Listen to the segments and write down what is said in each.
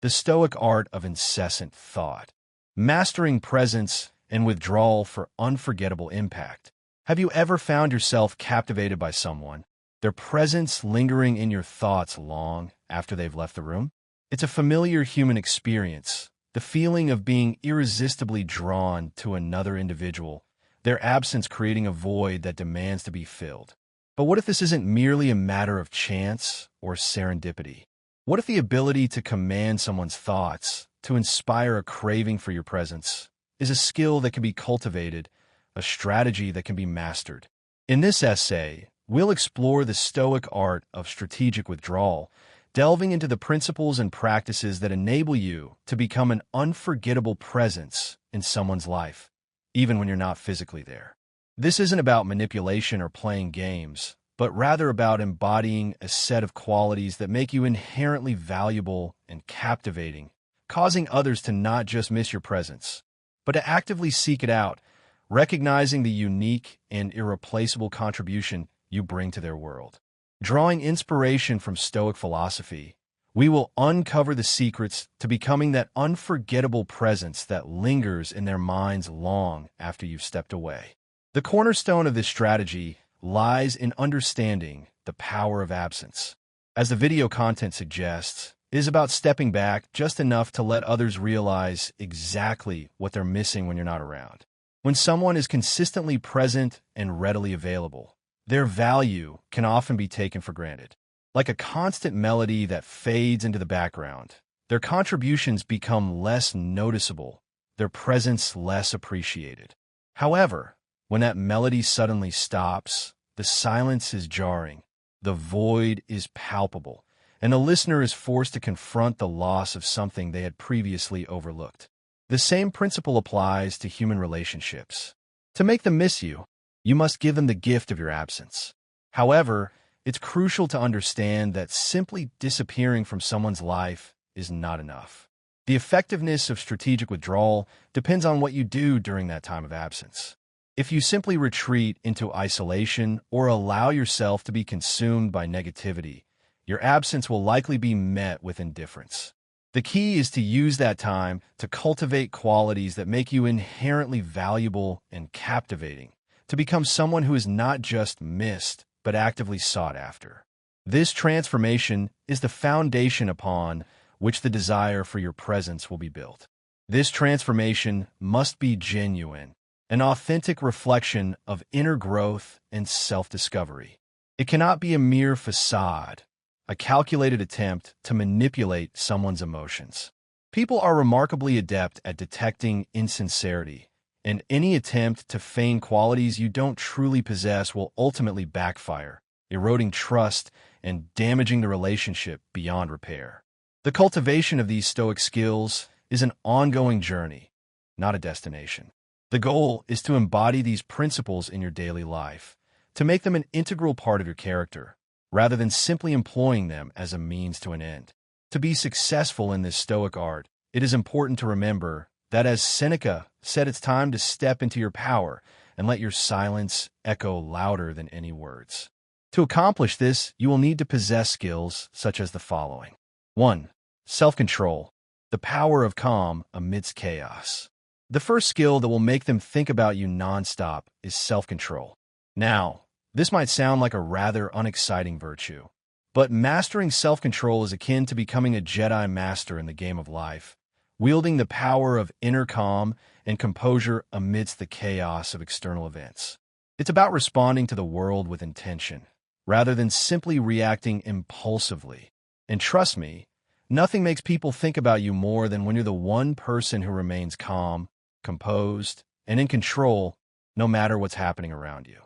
the Stoic art of incessant thought, mastering presence and withdrawal for unforgettable impact. Have you ever found yourself captivated by someone, their presence lingering in your thoughts long after they've left the room? It's a familiar human experience, the feeling of being irresistibly drawn to another individual, their absence creating a void that demands to be filled. But what if this isn't merely a matter of chance or serendipity? What if the ability to command someone's thoughts, to inspire a craving for your presence, is a skill that can be cultivated, a strategy that can be mastered? In this essay, we'll explore the Stoic art of strategic withdrawal, delving into the principles and practices that enable you to become an unforgettable presence in someone's life, even when you're not physically there. This isn't about manipulation or playing games, but rather about embodying a set of qualities that make you inherently valuable and captivating, causing others to not just miss your presence, but to actively seek it out, recognizing the unique and irreplaceable contribution you bring to their world. Drawing inspiration from Stoic philosophy, we will uncover the secrets to becoming that unforgettable presence that lingers in their minds long after you've stepped away. The cornerstone of this strategy lies in understanding the power of absence. As the video content suggests, it is about stepping back just enough to let others realize exactly what they're missing when you're not around. When someone is consistently present and readily available, their value can often be taken for granted. Like a constant melody that fades into the background, their contributions become less noticeable, their presence less appreciated. However, when that melody suddenly stops, the silence is jarring, the void is palpable, and the listener is forced to confront the loss of something they had previously overlooked. The same principle applies to human relationships. To make them miss you, you must give them the gift of your absence. However, it's crucial to understand that simply disappearing from someone's life is not enough. The effectiveness of strategic withdrawal depends on what you do during that time of absence. If you simply retreat into isolation or allow yourself to be consumed by negativity, your absence will likely be met with indifference. The key is to use that time to cultivate qualities that make you inherently valuable and captivating, to become someone who is not just missed, but actively sought after. This transformation is the foundation upon which the desire for your presence will be built. This transformation must be genuine, an authentic reflection of inner growth and self-discovery. It cannot be a mere facade, a calculated attempt to manipulate someone's emotions. People are remarkably adept at detecting insincerity, and any attempt to feign qualities you don't truly possess will ultimately backfire, eroding trust and damaging the relationship beyond repair. The cultivation of these Stoic skills is an ongoing journey, not a destination. The goal is to embody these principles in your daily life, to make them an integral part of your character, rather than simply employing them as a means to an end. To be successful in this Stoic art, it is important to remember that, as Seneca said, it's time to step into your power and let your silence echo louder than any words. To accomplish this, you will need to possess skills such as the following. 1. Self-control, the power of calm amidst chaos. The first skill that will make them think about you nonstop is self-control. Now, this might sound like a rather unexciting virtue, but mastering self-control is akin to becoming a Jedi master in the game of life, wielding the power of inner calm and composure amidst the chaos of external events. It's about responding to the world with intention, rather than simply reacting impulsively. And trust me, nothing makes people think about you more than when you're the one person who remains calm, composed, and in control, no matter what's happening around you.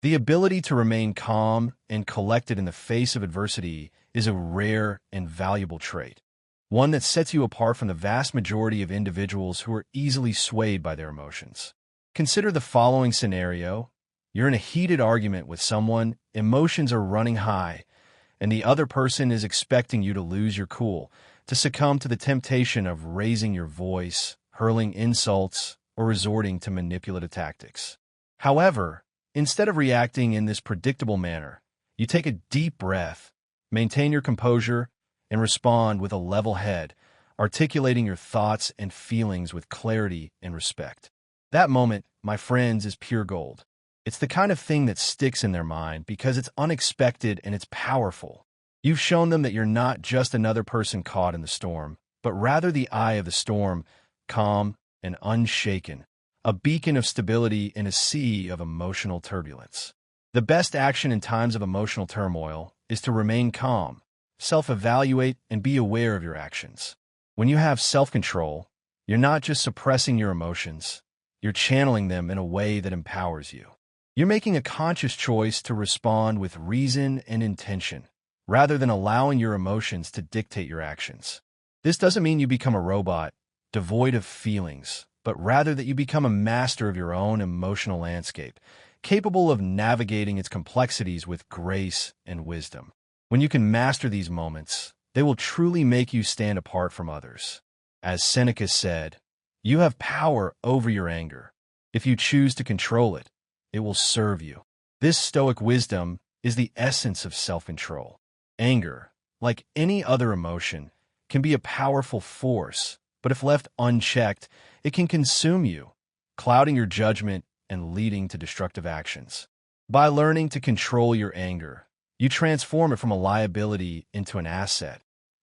The ability to remain calm and collected in the face of adversity is a rare and valuable trait, one that sets you apart from the vast majority of individuals who are easily swayed by their emotions. Consider the following scenario. You're in a heated argument with someone, emotions are running high, and the other person is expecting you to lose your cool, to succumb to the temptation of raising your voice, hurling insults, or resorting to manipulative tactics. However, instead of reacting in this predictable manner, you take a deep breath, maintain your composure, and respond with a level head, articulating your thoughts and feelings with clarity and respect. That moment, my friends, is pure gold. It's the kind of thing that sticks in their mind because it's unexpected and it's powerful. You've shown them that you're not just another person caught in the storm, but rather the eye of the storm, calm and unshaken, a beacon of stability in a sea of emotional turbulence. The best action in times of emotional turmoil is to remain calm, self-evaluate, and be aware of your actions. When you have self-control, you're not just suppressing your emotions, you're channeling them in a way that empowers you. You're making a conscious choice to respond with reason and intention, rather than allowing your emotions to dictate your actions. This doesn't mean you become a robot, devoid of feelings, but rather that you become a master of your own emotional landscape, capable of navigating its complexities with grace and wisdom. When you can master these moments, they will truly make you stand apart from others. As Seneca said, you have power over your anger. If you choose to control it, it will serve you. This Stoic wisdom is the essence of self-control. Anger, like any other emotion, can be a powerful force, but if left unchecked, it can consume you, clouding your judgment and leading to destructive actions. By learning to control your anger, you transform it from a liability into an asset,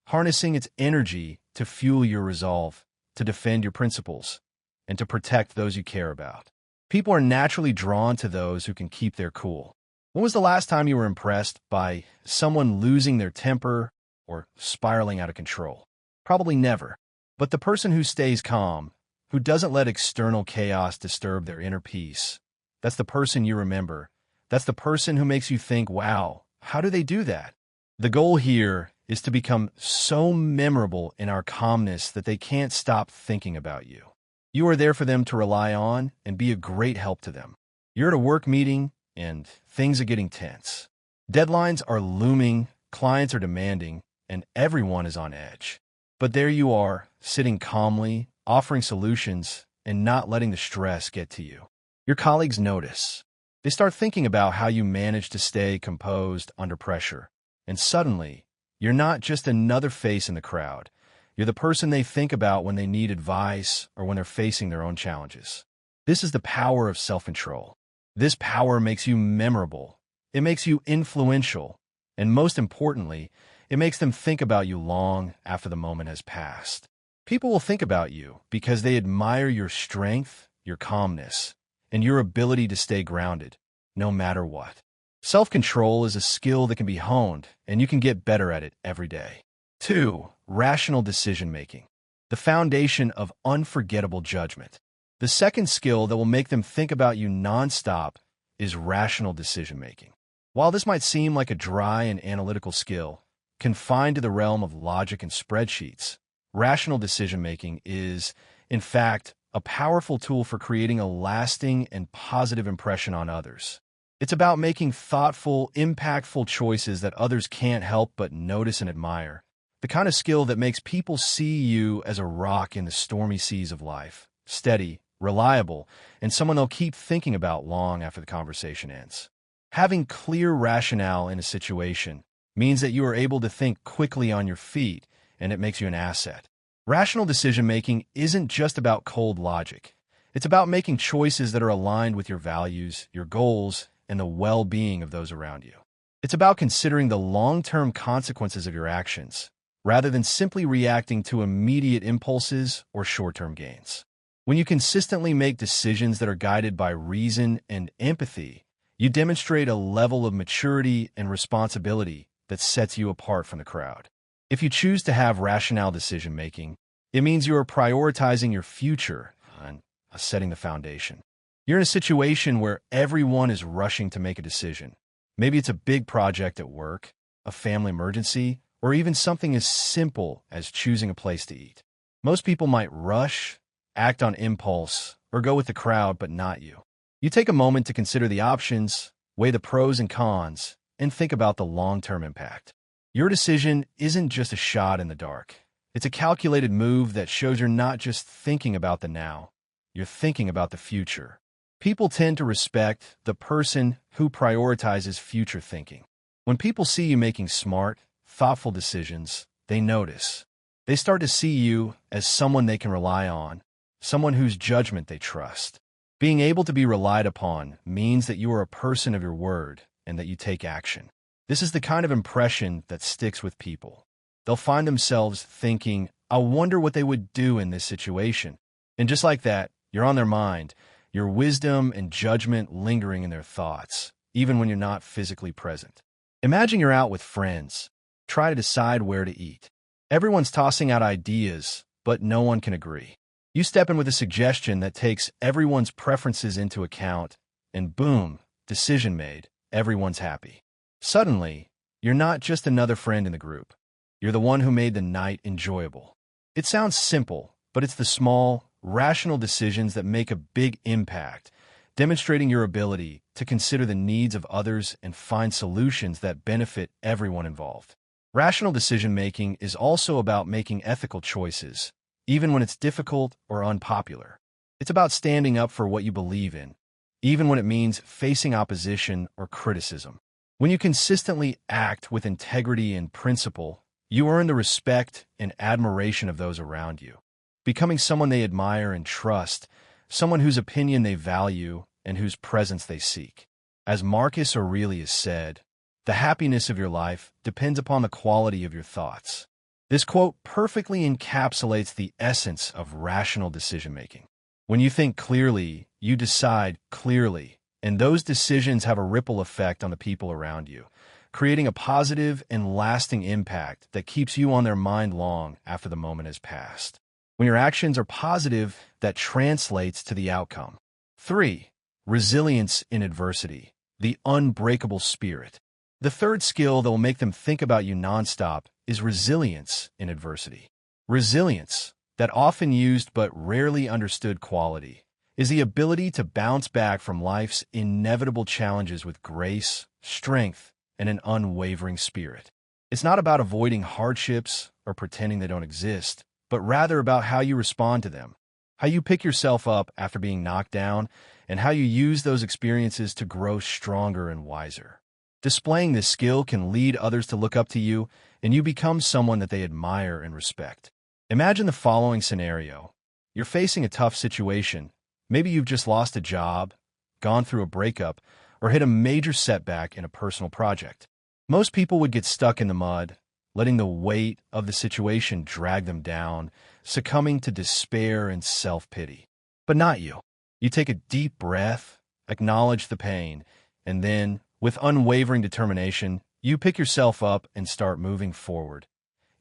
harnessing its energy to fuel your resolve, to defend your principles, and to protect those you care about. People are naturally drawn to those who can keep their cool. When was the last time you were impressed by someone losing their temper or spiraling out of control? Probably never. But the person who stays calm, who doesn't let external chaos disturb their inner peace, that's the person you remember. That's the person who makes you think, wow, how do they do that? The goal here is to become so memorable in our calmness that they can't stop thinking about you. You are there for them to rely on and be a great help to them. You're at a work meeting and things are getting tense. Deadlines are looming, clients are demanding, and everyone is on edge. But there you are, sitting calmly, offering solutions, and not letting the stress get to you. Your colleagues notice. They start thinking about how you manage to stay composed under pressure. And suddenly, you're not just another face in the crowd. You're the person they think about when they need advice or when they're facing their own challenges. This is the power of self-control. This power makes you memorable. It makes you influential. And most importantly, it makes them think about you long after the moment has passed. People will think about you because they admire your strength, your calmness, and your ability to stay grounded, no matter what. Self-control is a skill that can be honed, and you can get better at it every day. 2. Rational decision-making, the foundation of unforgettable judgment. The second skill that will make them think about you nonstop is rational decision-making. While this might seem like a dry and analytical skill, confined to the realm of logic and spreadsheets, rational decision-making is, in fact, a powerful tool for creating a lasting and positive impression on others. It's about making thoughtful, impactful choices that others can't help but notice and admire. The kind of skill that makes people see you as a rock in the stormy seas of life, steady, reliable, and someone they'll keep thinking about long after the conversation ends. Having clear rationale in a situation means that you are able to think quickly on your feet, and it makes you an asset. Rational decision-making isn't just about cold logic. It's about making choices that are aligned with your values, your goals, and the well-being of those around you. It's about considering the long-term consequences of your actions, rather than simply reacting to immediate impulses or short-term gains. When you consistently make decisions that are guided by reason and empathy, you demonstrate a level of maturity and responsibility that sets you apart from the crowd. If you choose to have rational decision-making, it means you are prioritizing your future and setting the foundation. You're in a situation where everyone is rushing to make a decision. Maybe it's a big project at work, a family emergency, or even something as simple as choosing a place to eat. Most people might rush, act on impulse, or go with the crowd, but not you. You take a moment to consider the options, weigh the pros and cons, and think about the long-term impact. Your decision isn't just a shot in the dark. It's a calculated move that shows you're not just thinking about the now, you're thinking about the future. People tend to respect the person who prioritizes future thinking. When people see you making smart, thoughtful decisions, they notice. They start to see you as someone they can rely on, someone whose judgment they trust. Being able to be relied upon means that you are a person of your word and that you take action. This is the kind of impression that sticks with people. They'll find themselves thinking, I wonder what they would do in this situation. And just like that, you're on their mind, your wisdom and judgment lingering in their thoughts, even when you're not physically present. Imagine you're out with friends. Try to decide where to eat. Everyone's tossing out ideas, but no one can agree. You step in with a suggestion that takes everyone's preferences into account, and boom, decision made, everyone's happy. Suddenly, you're not just another friend in the group. You're the one who made the night enjoyable. It sounds simple, but it's the small, rational decisions that make a big impact, demonstrating your ability to consider the needs of others and find solutions that benefit everyone involved. Rational decision-making is also about making ethical choices, even when it's difficult or unpopular. It's about standing up for what you believe in, even when it means facing opposition or criticism. When you consistently act with integrity and principle, you earn the respect and admiration of those around you, becoming someone they admire and trust, someone whose opinion they value and whose presence they seek. As Marcus Aurelius said, the happiness of your life depends upon the quality of your thoughts. This quote perfectly encapsulates the essence of rational decision-making. When you think clearly, you decide clearly, and those decisions have a ripple effect on the people around you, creating a positive and lasting impact that keeps you on their mind long after the moment has passed. When your actions are positive, that translates to the outcome. 3. Resilience in adversity, the unbreakable spirit. The third skill that will make them think about you nonstop is resilience in adversity. Resilience, that often used but rarely understood quality, is the ability to bounce back from life's inevitable challenges with grace, strength, and an unwavering spirit. It's not about avoiding hardships or pretending they don't exist, but rather about how you respond to them, how you pick yourself up after being knocked down, and how you use those experiences to grow stronger and wiser. Displaying this skill can lead others to look up to you, and you become someone that they admire and respect. Imagine the following scenario. You're facing a tough situation. Maybe you've just lost a job, gone through a breakup, or hit a major setback in a personal project. Most people would get stuck in the mud, letting the weight of the situation drag them down, succumbing to despair and self-pity. But not you. You take a deep breath, acknowledge the pain, and then, with unwavering determination, you pick yourself up and start moving forward,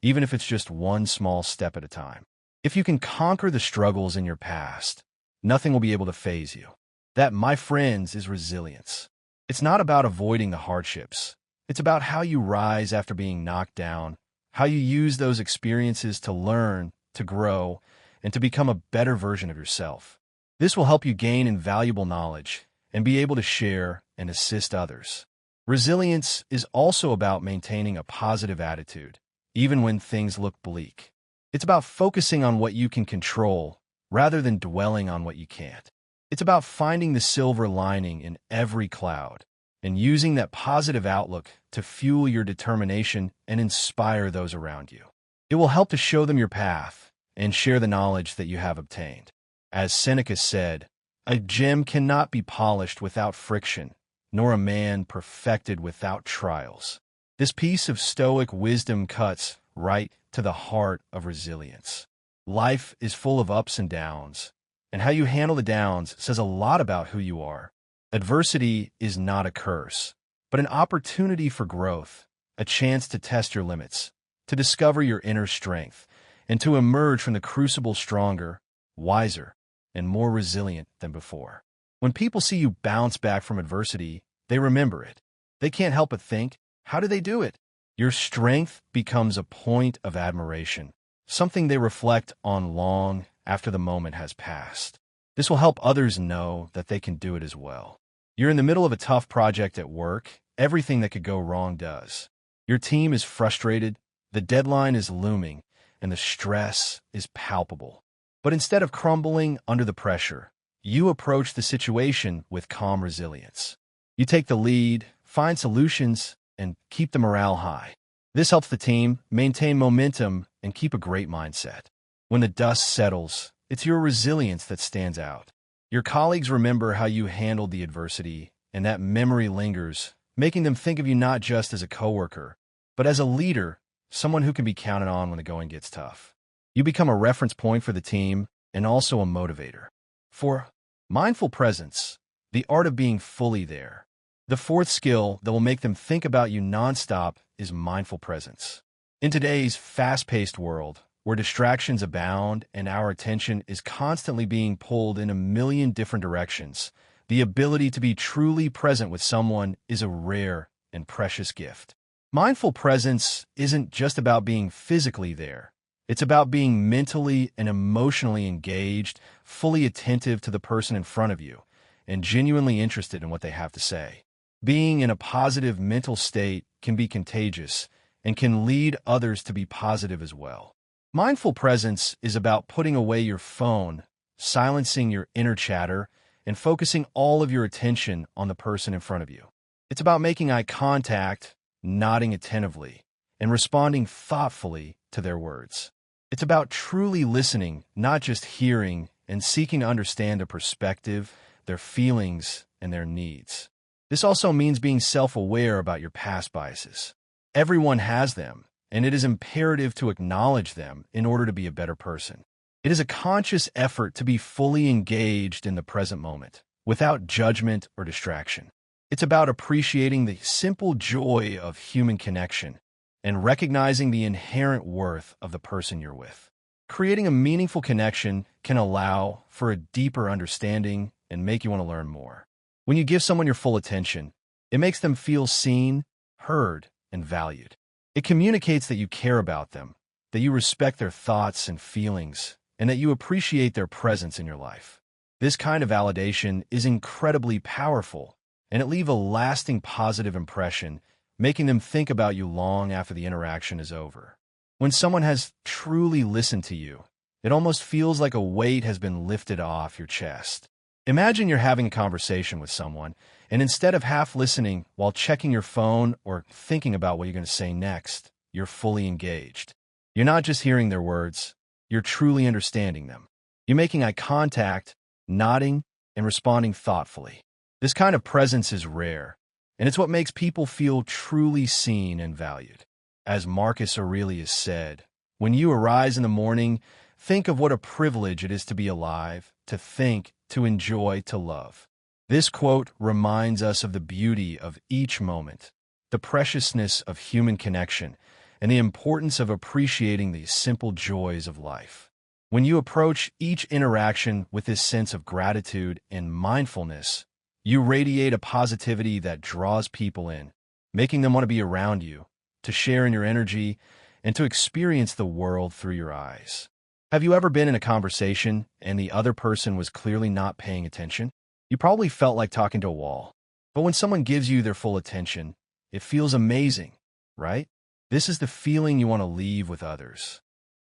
even if it's just one small step at a time. If you can conquer the struggles in your past, nothing will be able to faze you. That, my friends, is resilience. It's not about avoiding the hardships. It's about how you rise after being knocked down, how you use those experiences to learn, to grow, and to become a better version of yourself. This will help you gain invaluable knowledge and be able to share and assist others. Resilience is also about maintaining a positive attitude, even when things look bleak. It's about focusing on what you can control rather than dwelling on what you can't. It's about finding the silver lining in every cloud and using that positive outlook to fuel your determination and inspire those around you. It will help to show them your path and share the knowledge that you have obtained. As Seneca said, a gem cannot be polished without friction, nor a man perfected without trials. This piece of Stoic wisdom cuts right to the heart of resilience. Life is full of ups and downs, and how you handle the downs says a lot about who you are. Adversity is not a curse, but an opportunity for growth, a chance to test your limits, to discover your inner strength, and to emerge from the crucible stronger, wiser, and more resilient than before. When people see you bounce back from adversity, they remember it. They can't help but think, how do they do it? Your strength becomes a point of admiration, something they reflect on long after the moment has passed. This will help others know that they can do it as well. You're in the middle of a tough project at work. Everything that could go wrong does. Your team is frustrated, the deadline is looming, and the stress is palpable. But instead of crumbling under the pressure, you approach the situation with calm resilience. You take the lead, find solutions, and keep the morale high. This helps the team maintain momentum and keep a great mindset. When the dust settles, it's your resilience that stands out. Your colleagues remember how you handled the adversity, and that memory lingers, making them think of you not just as a coworker, but as a leader, someone who can be counted on when the going gets tough. You become a reference point for the team and also a motivator. 4. Mindful presence, the art of being fully there. The fourth skill that will make them think about you nonstop is mindful presence. In today's fast-paced world, where distractions abound and our attention is constantly being pulled in a million different directions, the ability to be truly present with someone is a rare and precious gift. Mindful presence isn't just about being physically there. It's about being mentally and emotionally engaged, fully attentive to the person in front of you, and genuinely interested in what they have to say. Being in a positive mental state can be contagious and can lead others to be positive as well. Mindful presence is about putting away your phone, silencing your inner chatter, and focusing all of your attention on the person in front of you. It's about making eye contact, nodding attentively, and responding thoughtfully to their words. It's about truly listening, not just hearing, and seeking to understand their perspective, their feelings, and their needs. This also means being self-aware about your past biases. Everyone has them, and it is imperative to acknowledge them in order to be a better person. It is a conscious effort to be fully engaged in the present moment, without judgment or distraction. It's about appreciating the simple joy of human connection and recognizing the inherent worth of the person you're with. Creating a meaningful connection can allow for a deeper understanding and make you want to learn more. When you give someone your full attention, it makes them feel seen, heard, and valued. It communicates that you care about them, that you respect their thoughts and feelings, and that you appreciate their presence in your life. This kind of validation is incredibly powerful, and it leaves a lasting positive impression, making them think about you long after the interaction is over. When someone has truly listened to you, it almost feels like a weight has been lifted off your chest. Imagine you're having a conversation with someone, and instead of half listening while checking your phone or thinking about what you're going to say next, you're fully engaged. You're not just hearing their words, you're truly understanding them. You're making eye contact, nodding, and responding thoughtfully. This kind of presence is rare, and it's what makes people feel truly seen and valued. As Marcus Aurelius said, when you arise in the morning, think of what a privilege it is to be alive, to think, to enjoy, to love. This quote reminds us of the beauty of each moment, the preciousness of human connection, and the importance of appreciating the simple joys of life. When you approach each interaction with this sense of gratitude and mindfulness, you radiate a positivity that draws people in, making them want to be around you, to share in your energy, and to experience the world through your eyes. Have you ever been in a conversation and the other person was clearly not paying attention? You probably felt like talking to a wall. But when someone gives you their full attention, it feels amazing, right? This is the feeling you want to leave with others.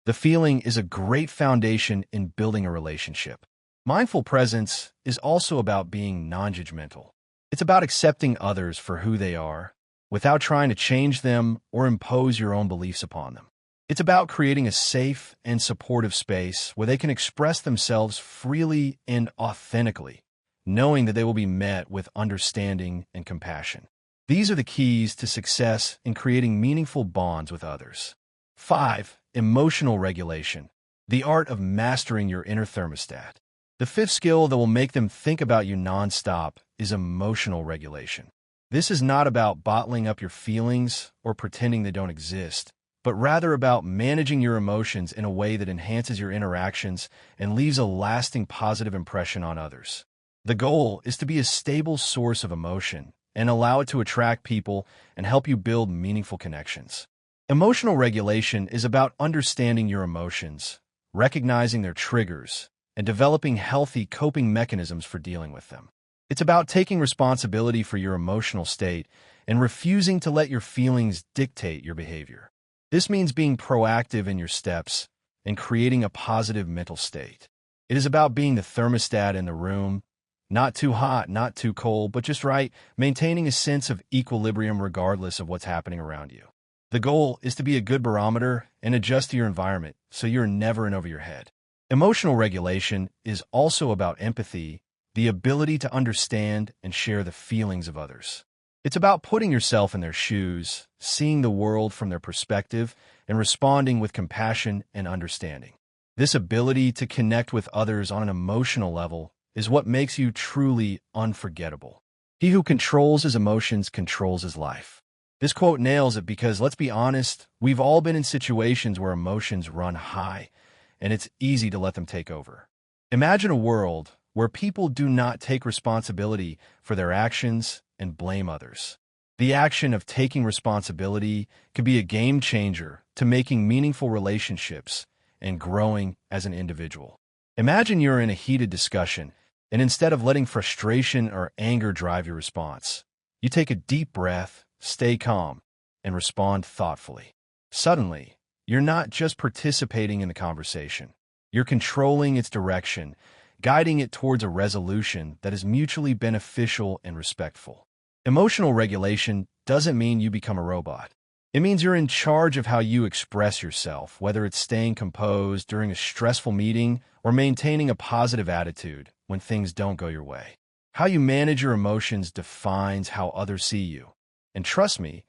The feeling is a great foundation in building a relationship. Mindful presence is also about being non-judgmental. It's about accepting others for who they are, without trying to change them or impose your own beliefs upon them. It's about creating a safe and supportive space where they can express themselves freely and authentically, knowing that they will be met with understanding and compassion. These are the keys to success in creating meaningful bonds with others. 5. Emotional regulation, the art of mastering your inner thermostat. The fifth skill that will make them think about you nonstop is emotional regulation. This is not about bottling up your feelings or pretending they don't exist, but rather about managing your emotions in a way that enhances your interactions and leaves a lasting positive impression on others. The goal is to be a stable source of emotion and allow it to attract people and help you build meaningful connections. Emotional regulation is about understanding your emotions, recognizing their triggers, and developing healthy coping mechanisms for dealing with them. It's about taking responsibility for your emotional state and refusing to let your feelings dictate your behavior. This means being proactive in your steps and creating a positive mental state. It is about being the thermostat in the room, not too hot, not too cold, but just right, maintaining a sense of equilibrium regardless of what's happening around you. The goal is to be a good barometer and adjust to your environment so you're never in over your head. Emotional regulation is also about empathy, the ability to understand and share the feelings of others. It's about putting yourself in their shoes, seeing the world from their perspective, and responding with compassion and understanding. This ability to connect with others on an emotional level is what makes you truly unforgettable. He who controls his emotions controls his life. This quote nails it because, let's be honest, we've all been in situations where emotions run high, and it's easy to let them take over. Imagine a world where people do not take responsibility for their actions and blame others. The action of taking responsibility could be a game changer to making meaningful relationships and growing as an individual. Imagine you're in a heated discussion, and instead of letting frustration or anger drive your response, you take a deep breath, stay calm, and respond thoughtfully. Suddenly, you're not just participating in the conversation. You're controlling its direction, guiding it towards a resolution that is mutually beneficial and respectful. Emotional regulation doesn't mean you become a robot. It means you're in charge of how you express yourself, whether it's staying composed during a stressful meeting or maintaining a positive attitude when things don't go your way. How you manage your emotions defines how others see you. And trust me,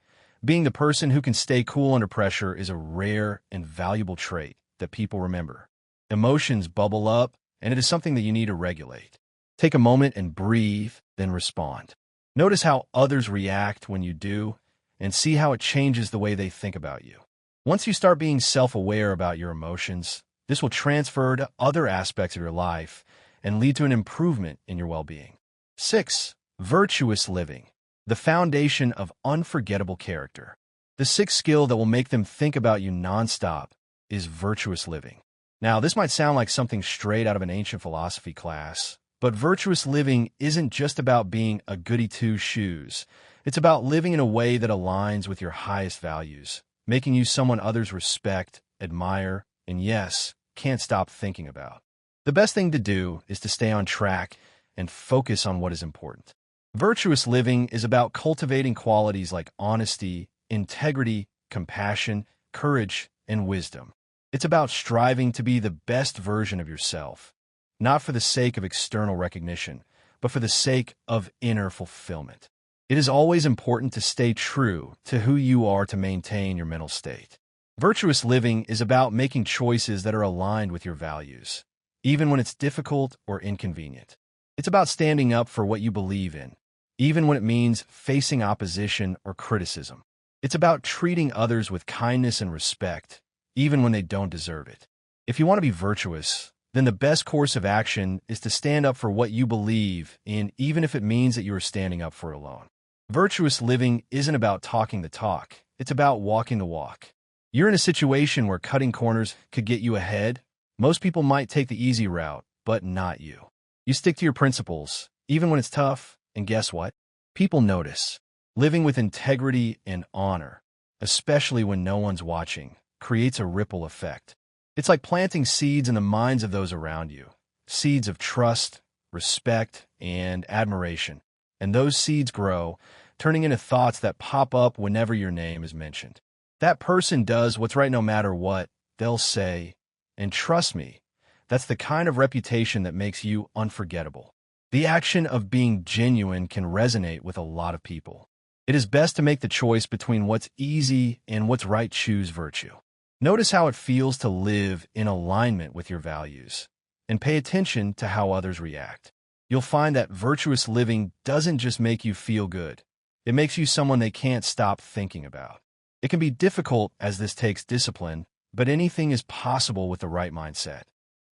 being the person who can stay cool under pressure is a rare and valuable trait that people remember. Emotions bubble up, and it is something that you need to regulate. Take a moment and breathe, then respond. Notice how others react when you do, and see how it changes the way they think about you. Once you start being self-aware about your emotions, this will transfer to other aspects of your life and lead to an improvement in your well-being. 6. Virtuous living, the foundation of unforgettable character. The sixth skill that will make them think about you nonstop is virtuous living. Now, this might sound like something straight out of an ancient philosophy class, but virtuous living isn't just about being a goody-two-shoes. It's about living in a way that aligns with your highest values, making you someone others respect, admire, and yes, can't stop thinking about. The best thing to do is to stay on track and focus on what is important. Virtuous living is about cultivating qualities like honesty, integrity, compassion, courage, and wisdom. It's about striving to be the best version of yourself, not for the sake of external recognition, but for the sake of inner fulfillment. It is always important to stay true to who you are to maintain your mental state. Virtuous living is about making choices that are aligned with your values, even when it's difficult or inconvenient. It's about standing up for what you believe in, even when it means facing opposition or criticism. It's about treating others with kindness and respect, even when they don't deserve it. If you want to be virtuous, then the best course of action is to stand up for what you believe in, even if it means that you are standing up for it alone. Virtuous living isn't about talking the talk, it's about walking the walk. You're in a situation where cutting corners could get you ahead. Most people might take the easy route, but not you. You stick to your principles, even when it's tough, and guess what? People notice. Living with integrity and honor, especially when no one's watching, creates a ripple effect. It's like planting seeds in the minds of those around you, seeds of trust, respect, and admiration. And those seeds grow, turning into thoughts that pop up whenever your name is mentioned. That person does what's right no matter what they'll say, and trust me, that's the kind of reputation that makes you unforgettable. The action of being genuine can resonate with a lot of people. It is best to make the choice between what's easy and what's right. Choose virtue. Notice how it feels to live in alignment with your values, and pay attention to how others react. You'll find that virtuous living doesn't just make you feel good. It makes you someone they can't stop thinking about. It can be difficult as this takes discipline, but anything is possible with the right mindset.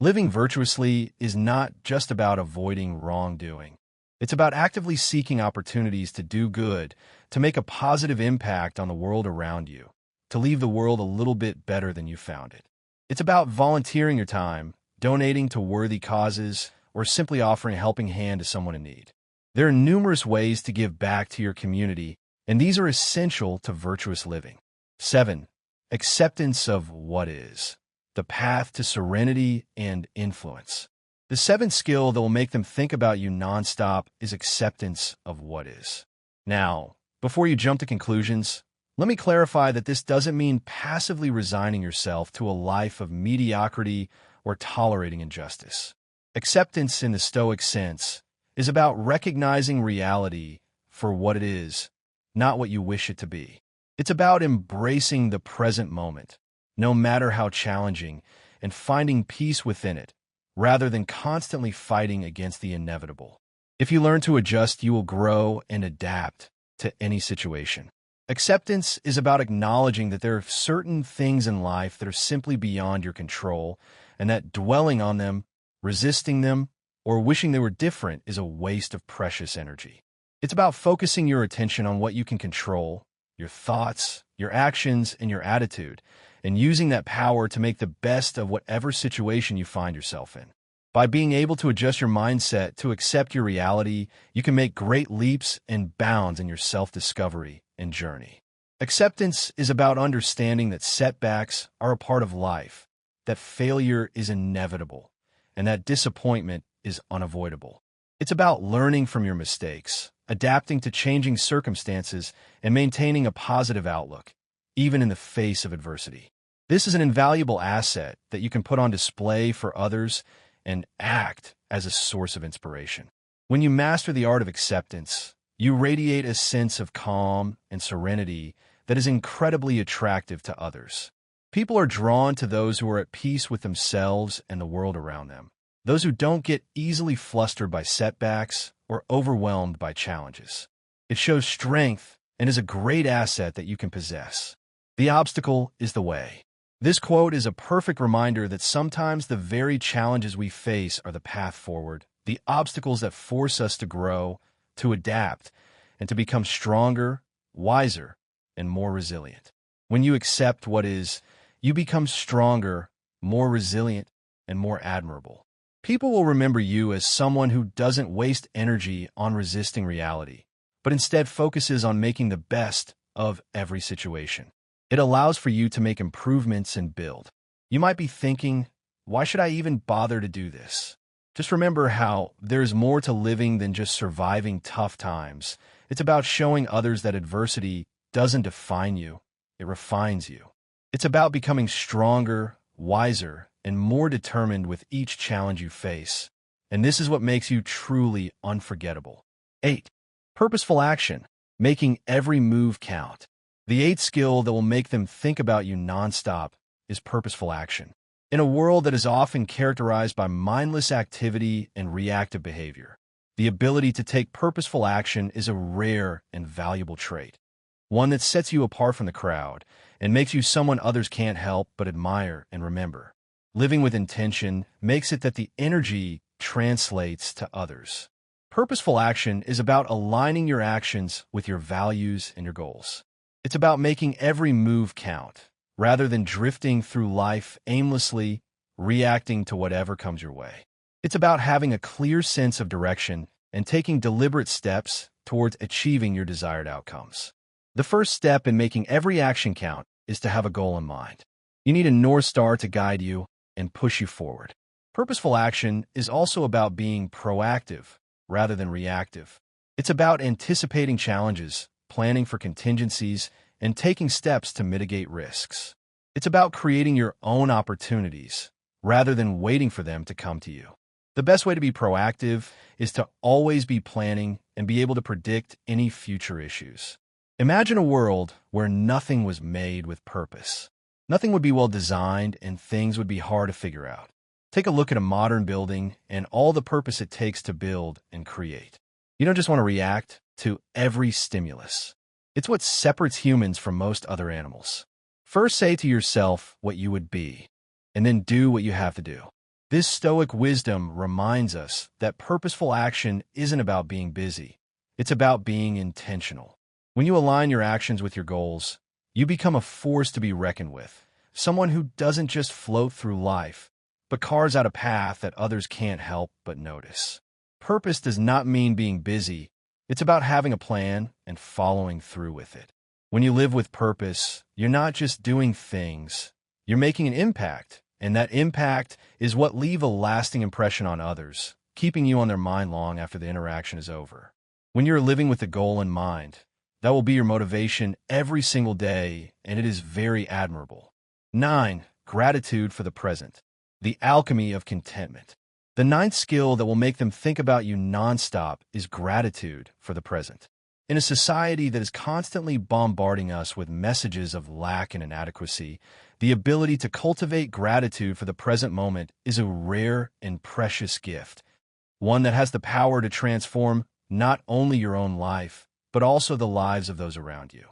Living virtuously is not just about avoiding wrongdoing. It's about actively seeking opportunities to do good, to make a positive impact on the world around you, to leave the world a little bit better than you found it. It's about volunteering your time, donating to worthy causes, or simply offering a helping hand to someone in need. There are numerous ways to give back to your community, and these are essential to virtuous living. 7. Acceptance of what is, the path to serenity and influence. The seventh skill that will make them think about you nonstop is acceptance of what is. Now, before you jump to conclusions, Let me clarify that this doesn't mean passively resigning yourself to a life of mediocrity or tolerating injustice. Acceptance in the Stoic sense is about recognizing reality for what it is, not what you wish it to be. It's about embracing the present moment, no matter how challenging, and finding peace within it, rather than constantly fighting against the inevitable. If you learn to adjust, you will grow and adapt to any situation. Acceptance is about acknowledging that there are certain things in life that are simply beyond your control, and that dwelling on them, resisting them, or wishing they were different is a waste of precious energy. It's about focusing your attention on what you can control, your thoughts, your actions, and your attitude, and using that power to make the best of whatever situation you find yourself in. By being able to adjust your mindset to accept your reality, you can make great leaps and bounds in your self-discovery and journey. Acceptance is about understanding that setbacks are a part of life, that failure is inevitable, and that disappointment is unavoidable. It's about learning from your mistakes, adapting to changing circumstances, and maintaining a positive outlook, even in the face of adversity. This is an invaluable asset that you can put on display for others and act as a source of inspiration. When you master the art of acceptance, you radiate a sense of calm and serenity that is incredibly attractive to others. People are drawn to those who are at peace with themselves and the world around them, those who don't get easily flustered by setbacks or overwhelmed by challenges. It shows strength and is a great asset that you can possess. The obstacle is the way. This quote is a perfect reminder that sometimes the very challenges we face are the path forward, the obstacles that force us to grow, to adapt, and to become stronger, wiser, and more resilient. When you accept what is, you become stronger, more resilient, and more admirable. People will remember you as someone who doesn't waste energy on resisting reality, but instead focuses on making the best of every situation. It allows for you to make improvements and build. You might be thinking, why should I even bother to do this? Just remember how there's more to living than just surviving tough times. It's about showing others that adversity doesn't define you, it refines you. It's about becoming stronger, wiser, and more determined with each challenge you face. And this is what makes you truly unforgettable. 8. Purposeful action, making every move count. The eighth skill that will make them think about you nonstop is purposeful action. In a world that is often characterized by mindless activity and reactive behavior, the ability to take purposeful action is a rare and valuable trait, one that sets you apart from the crowd and makes you someone others can't help but admire and remember. Living with intention makes it that the energy translates to others. Purposeful action is about aligning your actions with your values and your goals. It's about making every move count, rather than drifting through life aimlessly, reacting to whatever comes your way. It's about having a clear sense of direction and taking deliberate steps towards achieving your desired outcomes. The first step in making every action count is to have a goal in mind. You need a North Star to guide you and push you forward. Purposeful action is also about being proactive rather than reactive. It's about anticipating challenges, planning for contingencies, and taking steps to mitigate risks. It's about creating your own opportunities rather than waiting for them to come to you. The best way to be proactive is to always be planning and be able to predict any future issues. Imagine a world where nothing was made with purpose. Nothing would be well designed and things would be hard to figure out. Take a look at a modern building and all the purpose it takes to build and create. You don't just want to react to every stimulus. It's what separates humans from most other animals. First say to yourself what you would be, and then do what you have to do. This Stoic wisdom reminds us that purposeful action isn't about being busy. It's about being intentional. When you align your actions with your goals, you become a force to be reckoned with, someone who doesn't just float through life, but carves out a path that others can't help but notice. Purpose does not mean being busy. It's about having a plan and following through with it. When you live with purpose, you're not just doing things, you're making an impact, and that impact is what leaves a lasting impression on others, keeping you on their mind long after the interaction is over. When you're living with a goal in mind, That will be your motivation every single day, and it is very admirable. 9. Gratitude for the present. The alchemy of contentment. The ninth skill that will make them think about you nonstop is gratitude for the present. In a society that is constantly bombarding us with messages of lack and inadequacy, the ability to cultivate gratitude for the present moment is a rare and precious gift, one that has the power to transform not only your own life, but also the lives of those around you.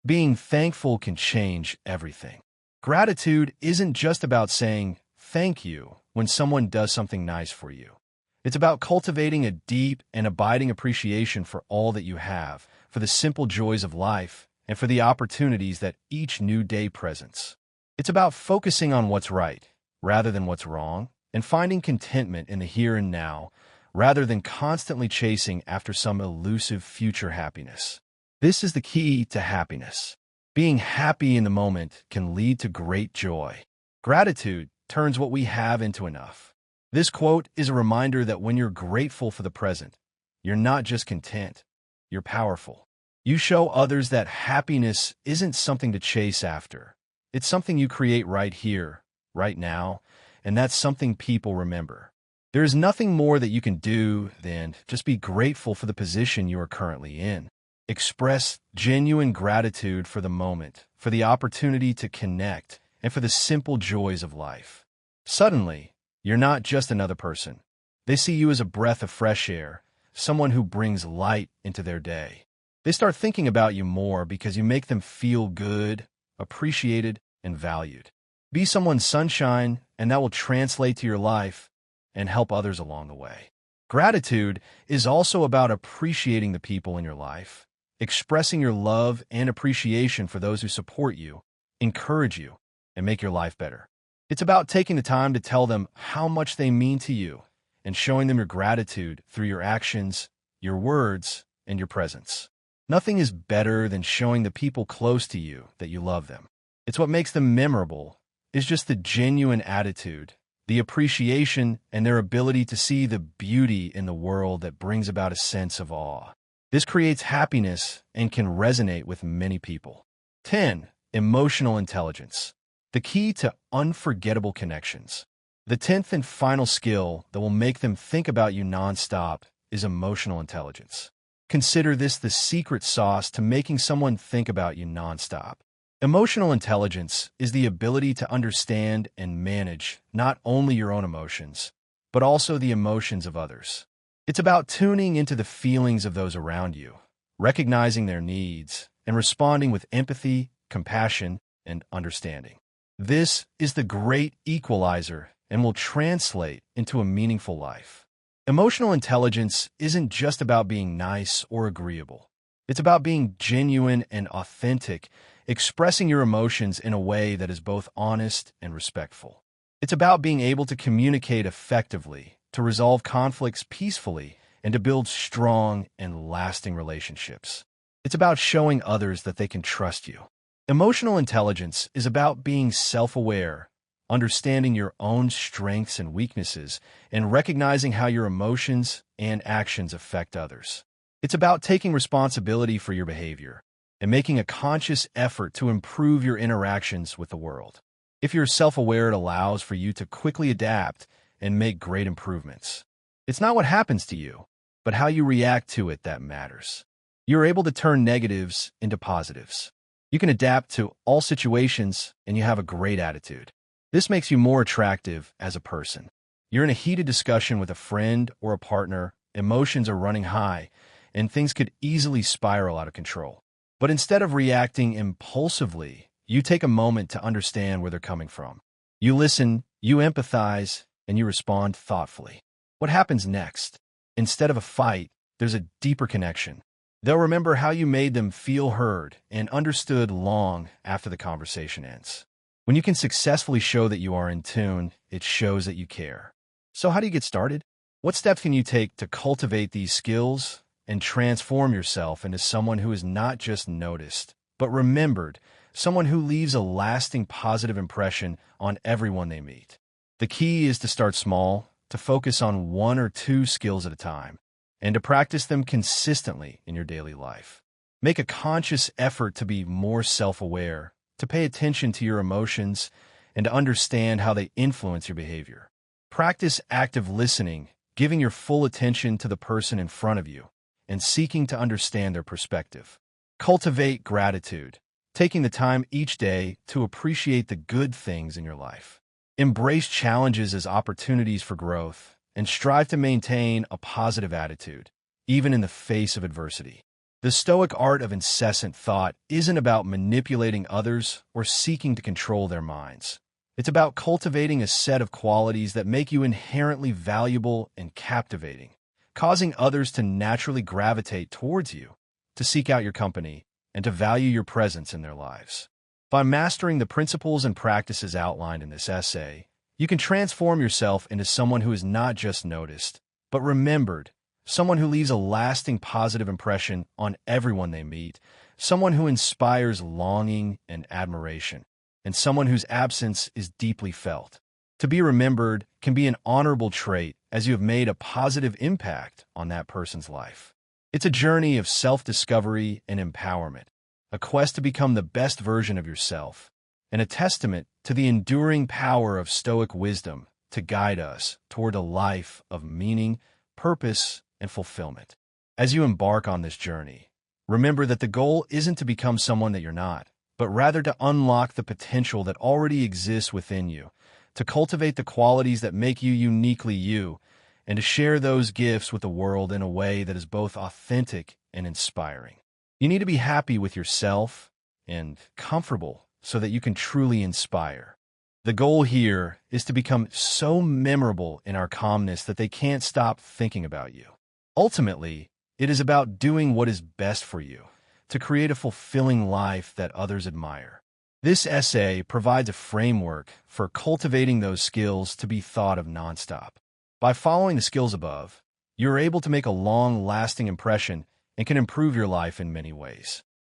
Being thankful can change everything. Gratitude isn't just about saying thank you when someone does something nice for you. It's about cultivating a deep and abiding appreciation for all that you have, for the simple joys of life, and for the opportunities that each new day presents. It's about focusing on what's right, rather than what's wrong, and finding contentment in the here and now, rather than constantly chasing after some elusive future happiness. This is the key to happiness. Being happy in the moment can lead to great joy. Gratitude turns what we have into enough. This quote is a reminder that when you're grateful for the present, you're not just content, you're powerful. You show others that happiness isn't something to chase after. It's something you create right here, right now, and that's something people remember. There is nothing more that you can do than just be grateful for the position you are currently in. Express genuine gratitude for the moment, for the opportunity to connect, and for the simple joys of life. Suddenly, you're not just another person. They see you as a breath of fresh air, someone who brings light into their day. They start thinking about you more because you make them feel good, appreciated, and valued. Be someone's sunshine, and that will translate to your life and help others along the way. Gratitude is also about appreciating the people in your life, expressing your love and appreciation for those who support you, encourage you, and make your life better. It's about taking the time to tell them how much they mean to you and showing them your gratitude through your actions, your words, and your presence. Nothing is better than showing the people close to you that you love them. It's what makes them memorable, is just the genuine attitude, the appreciation, and their ability to see the beauty in the world that brings about a sense of awe. This creates happiness and can resonate with many people. 10. Emotional intelligence. The key to unforgettable connections. The 10th and final skill that will make them think about you nonstop is emotional intelligence. Consider this the secret sauce to making someone think about you nonstop. Emotional intelligence is the ability to understand and manage not only your own emotions, but also the emotions of others. It's about tuning into the feelings of those around you, recognizing their needs, and responding with empathy, compassion, and understanding. This is the great equalizer and will translate into a meaningful life. Emotional intelligence isn't just about being nice or agreeable. It's about being genuine and authentic, expressing your emotions in a way that is both honest and respectful. It's about being able to communicate effectively, to resolve conflicts peacefully, and to build strong and lasting relationships. It's about showing others that they can trust you. Emotional intelligence is about being self-aware, understanding your own strengths and weaknesses, and recognizing how your emotions and actions affect others. It's about taking responsibility for your behavior and making a conscious effort to improve your interactions with the world. If you're self-aware, it allows for you to quickly adapt and make great improvements. It's not what happens to you, but how you react to it that matters. You're able to turn negatives into positives. You can adapt to all situations, and you have a great attitude. This makes you more attractive as a person. You're in a heated discussion with a friend or a partner, emotions are running high, and things could easily spiral out of control. But instead of reacting impulsively, you take a moment to understand where they're coming from. You listen, you empathize, and you respond thoughtfully. What happens next? Instead of a fight, there's a deeper connection. They'll remember how you made them feel heard and understood long after the conversation ends. When you can successfully show that you are in tune, it shows that you care. So how do you get started? What steps can you take to cultivate these skills and transform yourself into someone who is not just noticed, but remembered, someone who leaves a lasting positive impression on everyone they meet? The key is to start small, to focus on 1 or 2 skills at a time, and to practice them consistently in your daily life. Make a conscious effort to be more self-aware, to pay attention to your emotions, and to understand how they influence your behavior. Practice active listening, giving your full attention to the person in front of you, and seeking to understand their perspective. Cultivate gratitude, taking the time each day to appreciate the good things in your life. Embrace challenges as opportunities for growth, and strive to maintain a positive attitude, even in the face of adversity. The Stoic art of incessant thought isn't about manipulating others or seeking to control their minds. It's about cultivating a set of qualities that make you inherently valuable and captivating, causing others to naturally gravitate towards you, to seek out your company, and to value your presence in their lives. By mastering the principles and practices outlined in this essay, you can transform yourself into someone who is not just noticed, but remembered, someone who leaves a lasting positive impression on everyone they meet, someone who inspires longing and admiration, and someone whose absence is deeply felt. To be remembered can be an honorable trait as you have made a positive impact on that person's life. It's a journey of self-discovery and empowerment, a quest to become the best version of yourself, and a testament to the enduring power of Stoic wisdom to guide us toward a life of meaning, purpose, and fulfillment. As you embark on this journey, remember that the goal isn't to become someone that you're not, but rather to unlock the potential that already exists within you, to cultivate the qualities that make you uniquely you, and to share those gifts with the world in a way that is both authentic and inspiring. You need to be happy with yourself and comfortable so that you can truly inspire. The goal here is to become so memorable in our calmness that they can't stop thinking about you. Ultimately, it is about doing what is best for you, to create a fulfilling life that others admire. This essay provides a framework for cultivating those skills to be thought of nonstop. By following the skills above, you're able to make a long-lasting impression and can improve your life in many ways.